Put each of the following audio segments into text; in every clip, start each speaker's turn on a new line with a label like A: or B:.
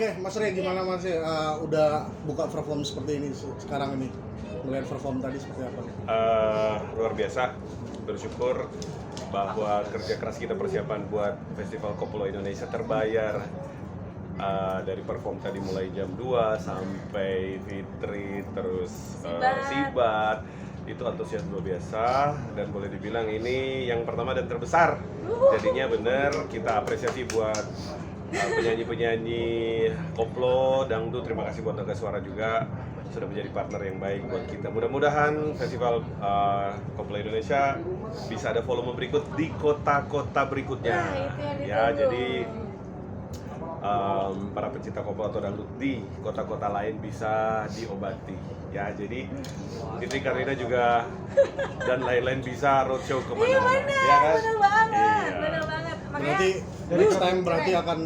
A: Oke, Mas Rey gimana Mas Rey? Udah buka perform seperti ini sekarang ini? Melihat perform tadi seperti apa?
B: Luar biasa, bersyukur bahwa kerja keras kita persiapan buat Festival Koplo Indonesia terbayar. Dari perform tadi mulai jam 2 sampai Fitri, terus Sibat, itu antusias luar biasa dan boleh dibilang ini yang pertama dan terbesar. Jadinya bener kita apresiasi buat penyanyi-penyanyi koplo, dangdut. Terima kasih buat Naga Suara juga sudah menjadi partner yang baik buat kita. Mudah-mudahan Festival Koplo Indonesia bisa ada volume berikut di kota-kota berikutnya. Ya, jadi para pecinta koplo atau dangdut di kota-kota lain bisa diobati. Ya, jadi Fitri Karina juga dan lain-lain bisa roadshow kemana-mana.
C: Iya benar, benar banget.
A: Berarti next time berarti akan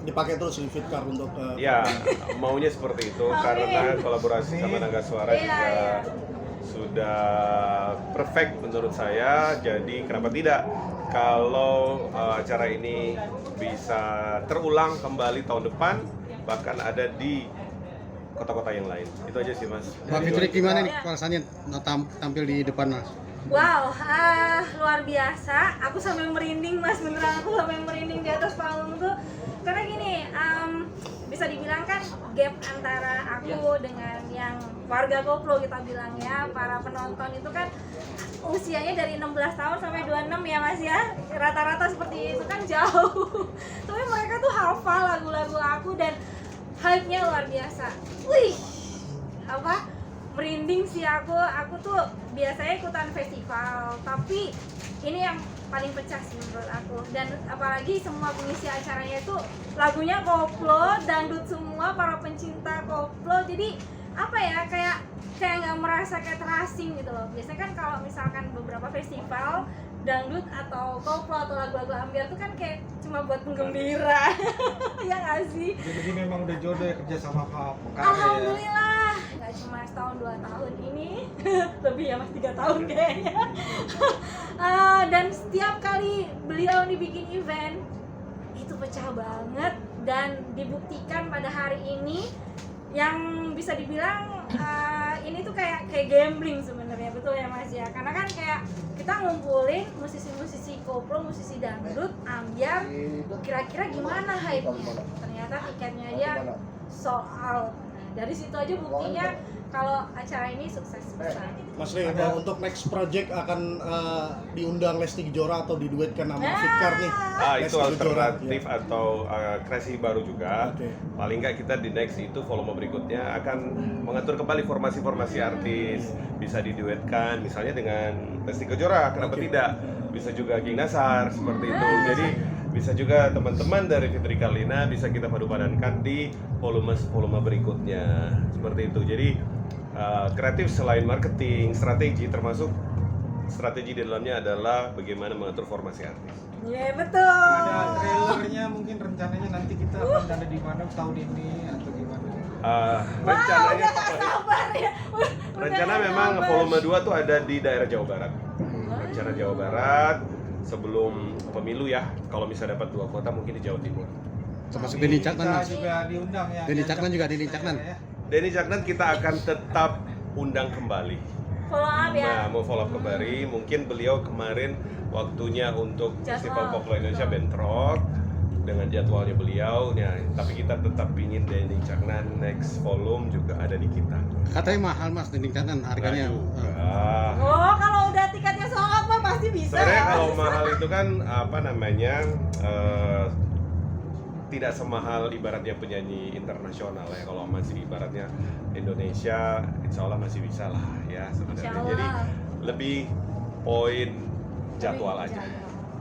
A: dipakai terus di Fitcar untuk
B: ya, maunya seperti itu karena kolaborasi sama Naga Suara juga sudah perfect menurut saya. Jadi kenapa tidak kalau acara ini bisa terulang kembali tahun depan, bahkan ada di kota-kota yang lain. Itu aja sih Mas.
D: Mbak Fitri gimana nih perasaannya tampil di depan Mas?
C: Wow, luar biasa. Aku sampai merinding Mas, beneran aku sampai merinding di atas panggung tuh. Karena gini, bisa dibilang kan gap antara aku dengan yang warga koplo kita bilang ya, para penonton itu kan usianya dari 16 tahun sampai 26 ya Mas ya. Rata-rata seperti itu kan jauh. Tapi mereka tuh hafal lagu-lagu aku dan hype-nya luar biasa. Wih, merinding sih aku tuh biasanya ikutan festival, tapi ini yang paling pecah sih menurut aku. Dan apalagi semua pengisi acaranya itu lagunya koplo, dangdut semua, para pencinta koplo. Jadi apa ya, kayak nggak merasa kayak terasing gitu loh. Biasanya kan kalau misalkan beberapa festival dangdut atau koplo atau lagu-lagu ambiar tuh kan kayak cuma buat penggembira. Ya nggak sih?
E: Jadi memang udah jodoh ya kerja sama Pak Pekara.
C: Alhamdulillah, nggak cuma setahun 2 tahun ini, lebih ya Mas, 3 tahun kayaknya. Dan setiap kali beliau dibikin event itu pecah banget dan dibuktikan pada hari ini yang bisa dibilang ini tuh kayak gambling sebenarnya, betul ya Mas ya, karena kan kayak kita ngumpulin musisi-musisi koplo, musisi dangdut, ambiar, kira-kira gimana hype-nya, ternyata tiketnya aja sold out. Dari situ aja buktinya kalau acara ini sukses besar.
A: Mas Rey, untuk next project akan diundang Lesti Kejora atau diduetkan sama Fitcar nih?
B: Itu alternatif atau kreasi baru juga. Paling nggak kita di next itu volume berikutnya akan mengatur kembali formasi-formasi artis, bisa diduetkan misalnya dengan Lesti Kejora, kenapa tidak? Bisa juga King Nasar seperti itu. Jadi bisa juga teman-teman dari Fitri Karina bisa kita padupadankan di volume berikutnya seperti itu. Jadi kreatif selain marketing, strategi, termasuk strategi di dalamnya adalah bagaimana mengatur formasi artis.
C: Iya betul.
E: Ada trailernya, mungkin rencananya nanti kita akan ada di mana tahun ini atau gimana?
B: Rencananya
C: Sabar ya.
B: rencana memang volume 2 tuh ada di daerah Jawa Barat. Rencana Jawa Barat sebelum pemilu ya. Kalau bisa dapat 2 kota mungkin di Jawa Timur.
D: Termasuk Denny Caknan Mas.
E: Kita juga diundang ya.
D: Denny Caknan juga, Denny Caknan.
B: Denny Caknan kita akan tetap undang kembali.
C: Follow up ya.
B: Nah, mau follow up kembali, mungkin beliau kemarin waktunya untuk Festival Koplo Indonesia bentrok dengan jadwalnya beliau. Ya, tapi kita tetap pingin Denny Caknan next volume juga ada di kita.
D: Katanya mahal Mas Denny Caknan harganya.
C: Oh, kalau udah tiketnya sold out mah pasti bisa.
B: Sebenarnya
C: ya,
B: kalau
C: Mas?
B: mahal itu kan apa namanya tidak semahal ibaratnya penyanyi internasional ya. Kalau masih ibaratnya Indonesia, insya Allah masih bisa lah ya sebenarnya. Jadi lebih poin jadwal aja.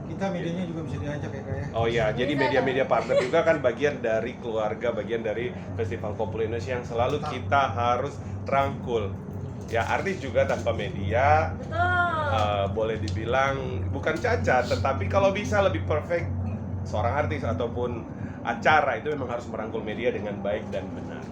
E: Kita medianya juga bisa diajak ya Kak ya.
B: Oh iya, jadi media-media partner juga kan bagian dari keluarga, bagian dari Festival Koplo Indonesia yang selalu kita harus rangkul. Ya, artis juga tanpa media boleh dibilang bukan cacat, tetapi kalau bisa lebih perfect seorang artis ataupun acara itu memang harus merangkul media dengan baik dan benar.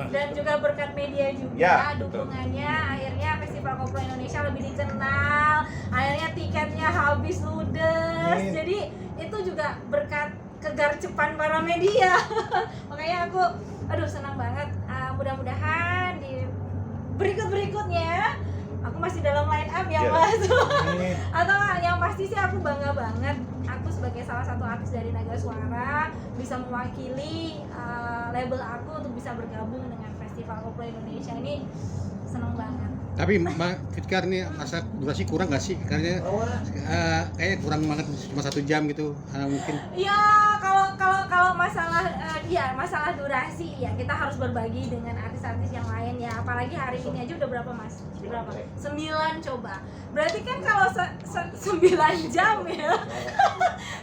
C: Dan juga berkat media juga
B: Ya,
C: dukungannya, akhirnya Festival Koplo Indonesia lebih dikenal, akhirnya tiketnya habis ludes. Jadi itu juga berkat kegarcepan para media. Makanya aku senang banget. Mudah-mudahan di berikutnya aku masih dalam line up ya Mas. Atau yang pasti sih aku bangga banget aku sebagai salah satu artis dari Naga Suara bisa mewakili label aku untuk bisa bergabung dengan Festival Koplo Indonesia ini. Senang banget.
D: Tapi Mbak Fitkar ini masa durasi kurang nggak sih? Karena kayaknya kurang banget, cuma 1 jam gitu mungkin.
C: Ya kalau masalah masalah durasi ya kita harus berbagi dengan artis-artis yang lain ya. Apalagi hari ini aja udah berapa Mas? Berapa? 9 coba. Berarti kan kalau 9 jam ya.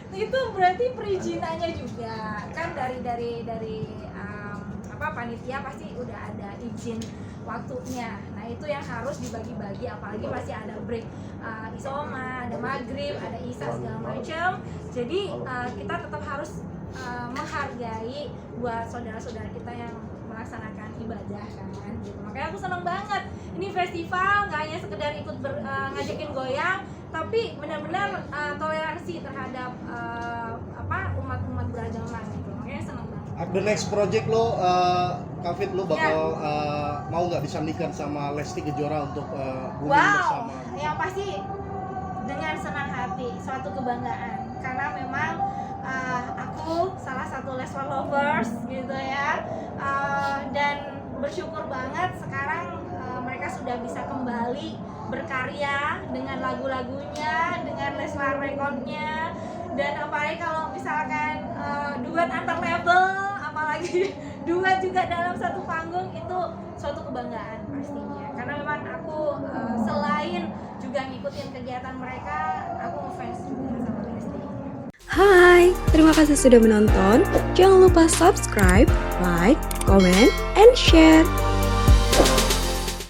C: Itu berarti perizinannya juga kan dari panitia pasti udah ada izin waktunya. Nah itu yang harus dibagi-bagi, apalagi masih ada break isoma, ada maghrib, ada isya segala macam. Jadi kita tetap harus menghargai buat saudara-saudara kita yang melaksanakan ibadah kan gitu. Makanya aku seneng banget ini festival nggak hanya sekedar ikut ngajakin goyang, tapi benar-benar toleransi terhadap umat-umat beragama gitu. Makanya seneng banget.
A: The next project lo, Kavit, lo bakal mau nggak disandingkan sama Lesti Kejora untuk booming bersama?
C: Yang pasti dengan senang hati, suatu kebanggaan karena memang aku salah satu Leslar lovers gitu ya, dan bersyukur banget sekarang mereka sudah bisa kembali berkarya dengan lagu-lagunya, dengan Leslar Recordnya. Dan apalagi kalau misalkan duet antar label, apalagi duet juga dalam satu panggung, itu suatu kebanggaan pastinya. Karena memang aku selain juga ngikutin kegiatan mereka, aku ngefans juga sama Lesti.
F: Hai, terima kasih sudah menonton. Jangan lupa subscribe, like, comment, and share.